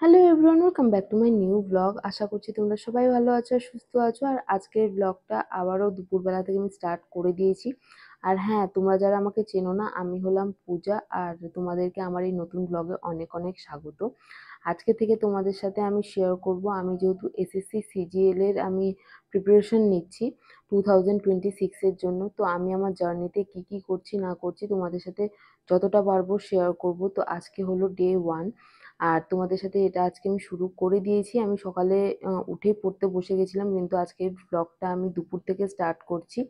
Hello everyone, welcome back to my new blog. আশা করছি তোমরা সবাই ভালো আছো আর সুস্থ আছো। আর আজকের ব্লগটা আবারও দুপুরবেলা থেকে আমি স্টার্ট করে দিয়েছি। আর হ্যাঁ, তোমরা যারা আমাকে চেনো না, আমি হলাম পূজা আর তোমাদেরকে আমার এই নতুন ব্লগে অনেক অনেক স্বাগত। আজকে থেকে তোমাদের সাথে আমি শেয়ার করব, আমি যেহেতু এসএসসি সিজিএল এর আমি প্রিপারেশন নিচ্ছি 2026 এর জন্য। তো আমি আমার জার্নিতে কি কি করছি না করছি তোমাদের সাথে যতটা পারবো শেয়ার করব। তো আজকে হলো ডে 1 আর তোমাদের সাথে এটা আজকে আমি শুরু করে দিয়েছি। আমি সকালে উঠে পড়তে বসে গেছিলাম, কিন্তু আজকের ব্লগটা আমি দুপুর থেকে স্টার্ট করছি।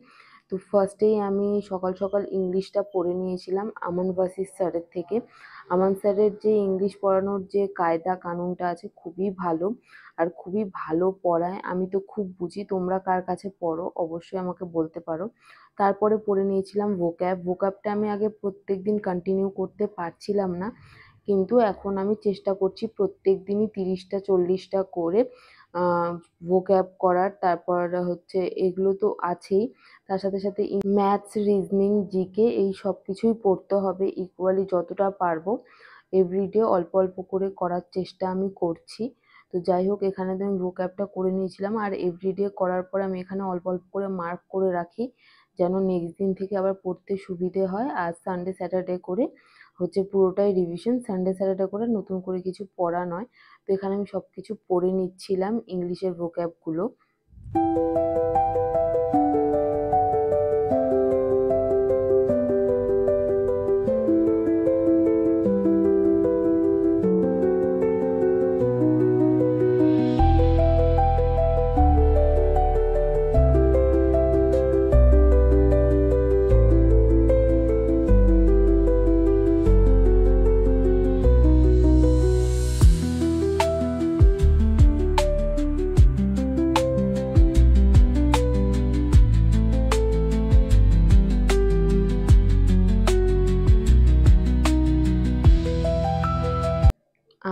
তো ফার্স্টেই আমি সকাল সকাল ইংলিশটা পড়ে নিয়েছিলাম আমান ভাসিস স্যারের থেকে। আমান স্যারের যে ইংলিশ পড়ানোর যে কায়দা কানুনটা আছে খুবই ভালো, আর খুবই ভালো পড়ায়। আমি তো খুব বুঝি, তোমরা কার কাছে পড়ো অবশ্যই আমাকে বলতে পারো। তারপরে পড়ে নিয়েছিলাম ভোক্যাবটা আমি আগে প্রত্যেক দিন কন্টিনিউ করতে পারছিলাম না, কিন্তু এখন আমি চেষ্টা করছি প্রত্যেক দিনই 30টা 40টা করে ভোক্যাব করার। তারপর হচ্ছে এগুলো তো আছেই, তার সাথে সাথে ম্যাথস, রিজনিং, জিকে এই সব কিছুই পড়তে হবে ইকুয়ালি যতটা পারবো। এভরিডে অল্প অল্প করে করার চেষ্টা আমি করছি। তো যাই হোক, এখানে তো আমি ভোক্যাবটা করে নিয়েছিলাম, আর এভরিডে করার পর আমি এখানে অল্প অল্প করে মার্ক করে রাখি, যেন নেক্সট দিন থেকে আবার পড়তে সুবিধে হয়। আর সানডে স্যাটারডে করে হচ্ছে পুরোটাই রিভিশন, সানডে স্যাটারডে করে নতুন করে কিছু পড়া নয়। তো এখানে আমি সব কিছু পড়ে নিচ্ছিলাম ইংলিশের ভোক্যাবগুলো।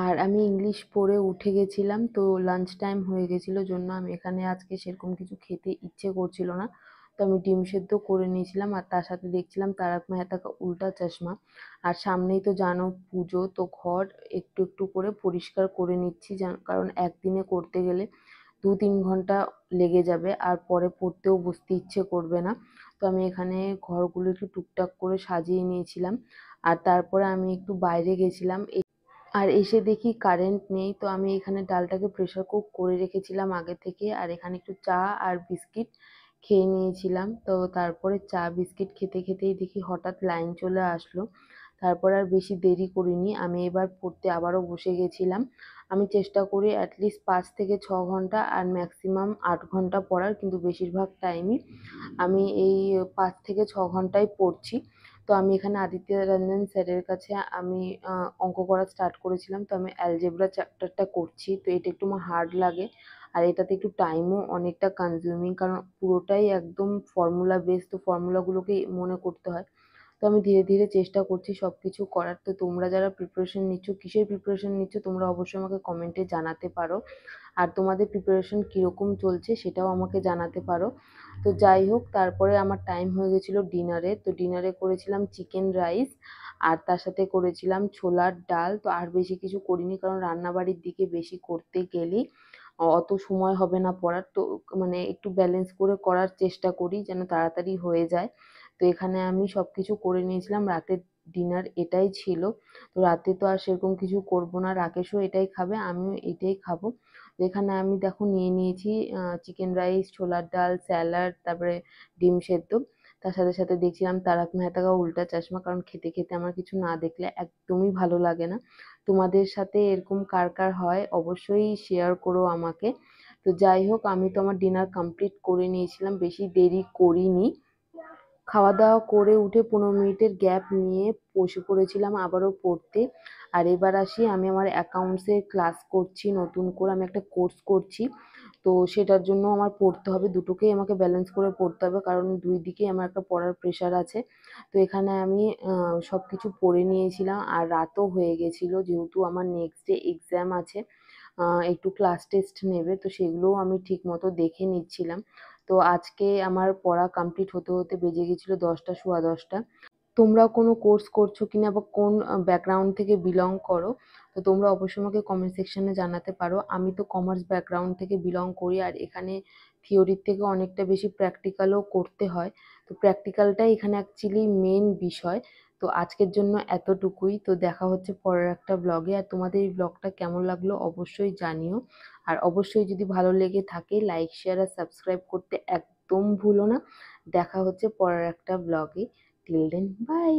আর আমি ইংলিশ পড়ে উঠে গেছিলাম, তো লাঞ্চ টাইম হয়ে গেছিলো জন্য আমি এখানে আজকে সেরকম কিছু খেতে ইচ্ছে করছিল না। তো আমি ডিম সেদ্ধ করে নিয়েছিলাম, আর তার সাথে দেখছিলাম তারক মেহতা কা উল্টা চশমা। আর সামনেই তো জানো পুজো, তো ঘর একটু একটু করে পরিষ্কার করে নিচ্ছি, কারণ একদিনে করতে গেলে 2-3 ঘন্টা লেগে যাবে, আর পরে পড়তেও বসতে ইচ্ছে করবে না। তো আমি এখানে ঘরগুলো একটু টুকটাক করে সাজিয়ে নিয়েছিলাম। আর তারপরে আমি একটু বাইরে গেছিলাম, আর এসে দেখি কারেন্ট নেই। তো আমি এখানে ডালটাকে প্রেসার কুক করে রেখেছিলাম আগে থেকে, আর এখানে একটু চা আর বিস্কিট খেয়ে নিয়েছিলাম। তো তারপরে চা বিস্কিট খেতে খেতেই দেখি হঠাৎ লাইন চলে আসলো। তারপর আর বেশি দেরি করিনি, আমি এবার পড়তে আবারও বসে গেছিলাম। আমি চেষ্টা করি অ্যাটলিস্ট 5 থেকে 6 ঘন্টা আর ম্যাক্সিমাম 8 ঘন্টা পড়ার, কিন্তু বেশিরভাগ টাইমই আমি এই 5 থেকে 6 ঘন্টাই পড়ছি। তো আমি এখানে আদিত্য রঞ্জন স্যারের কাছে আমি অঙ্ক করা স্টার্ট করেছিলাম। তো আমি অ্যালজেব্রা চ্যাপ্টারটা করছি, তো এটা একটু আমার হার্ড লাগে, আর এটাতে একটু টাইমও অনেকটা কনজিউমিং, কারণ পুরোটাই একদম ফর্মুলা বেস, তো ফর্মুলাগুলোকেই মনে করতে হয়। তো আমি ধীরে ধীরে চেষ্টা করছি সব কিছু করার। তো তোমরা যারা প্রিপারেশন নিচ্ছ, কিসের প্রিপারেশন নিচ্ছ, তোমরা অবশ্যই আমাকে কমেন্টে জানাতে পারো। আর তোমাদের প্রিপারেশন কীরকম চলছে সেটাও আমাকে জানাতে পারো। তো যাই হোক, তারপরে আমার টাইম হয়ে গেছিলো ডিনারে। তো ডিনারে করেছিলাম চিকেন রাইস, আর তার সাথে করেছিলাম ছোলার ডাল। তো আর বেশি কিছু করিনি, কারণ রান্নাবাড়ির দিকে বেশি করতে গেলেই অত সময় হবে না পড়ার। তো মানে একটু ব্যালেন্স করে করার চেষ্টা করি যেন তাড়াতাড়ি হয়ে যায়। তো এখানে আমি সব কিছু করে নিয়েছিলাম, রাতের ডিনার এটাই ছিল। তো রাতে তো আর সেরকম কিছু করব না, রাকেশও এটাই খাবে, আমিও এটাই খাবো। তো এখানে আমি দেখো নিয়ে নিয়েছি চিকেন রাইস, ছোলার ডাল, স্যালাড, তারপরে ডিম সেদ্ধ। তার সাথে সাথে দেখছিলাম তারক মেহতা কা উল্টা চশমা, কারণ খেতে খেতে আমার কিছু না দেখলে একদমই ভালো লাগে না। তোমাদের সাথে এরকম কার কার হয় অবশ্যই শেয়ার করো আমাকে। তো যাই হোক, আমি তো আমার ডিনার কমপ্লিট করে নিয়েছিলাম, বেশি দেরি করিনি। খাওয়া দাওয়া করে উঠে 15 মিনিটের গ্যাপ নিয়ে বসে পড়েছিলাম আবারও পড়তে। আর এবার আসি, আমি আমার অ্যাকাউন্টসের ক্লাস করছি নতুন করে, আমি একটা কোর্স করছি। তো সেটার জন্য আমার পড়তে হবে, দুটোকেই আমাকে ব্যালেন্স করে পড়তে হবে, কারণ দুই দিকেই আমার একটা পড়ার প্রেশার আছে। তো এখানে আমি সব কিছু পড়ে নিয়েছিলাম, আর রাতও হয়ে গেছিলো, যেহেতু আমার নেক্সট ডে এক্সাম আছে, একটু ক্লাস টেস্ট নেবে, তো সেগুলোও আমি ঠিক মতো দেখে নিচ্ছিলাম। তো আজকে আমার পড়া কমপ্লিট হতে হতে বেজে গেছিলো 10টা, সোয়া 10টা। তোমরা কোনো কোর্স করছো কিনা বা কোন ব্যাকগ্রাউন্ড থেকে বিলং করো, তো তোমরা অবশ্যই আমাকে কমেন্ট সেকশনে জানাতে পারো। আমি তো কমার্স ব্যাকগ্রাউন্ড থেকে বিলং করি, আর এখানে থিওরির থেকে অনেকটা বেশি প্র্যাকটিক্যালও করতে হয়। তো প্র্যাকটিক্যালটাই এখানে অ্যাকচুয়ালি মেন বিষয়। তো আজকের জন্য এতটুকুই। তো দেখা হচ্ছে পরের একটা ব্লগে। আর তোমাদের এই ব্লগটা কেমন লাগলো অবশ্যই জানিও। আর অবশ্যই যদি ভালো লেগে থাকে লাইক, শেয়ার আর সাবস্ক্রাইব করতে একদম ভুলো না। দেখা হচ্ছে পরের একটা ব্লগে। Till then by.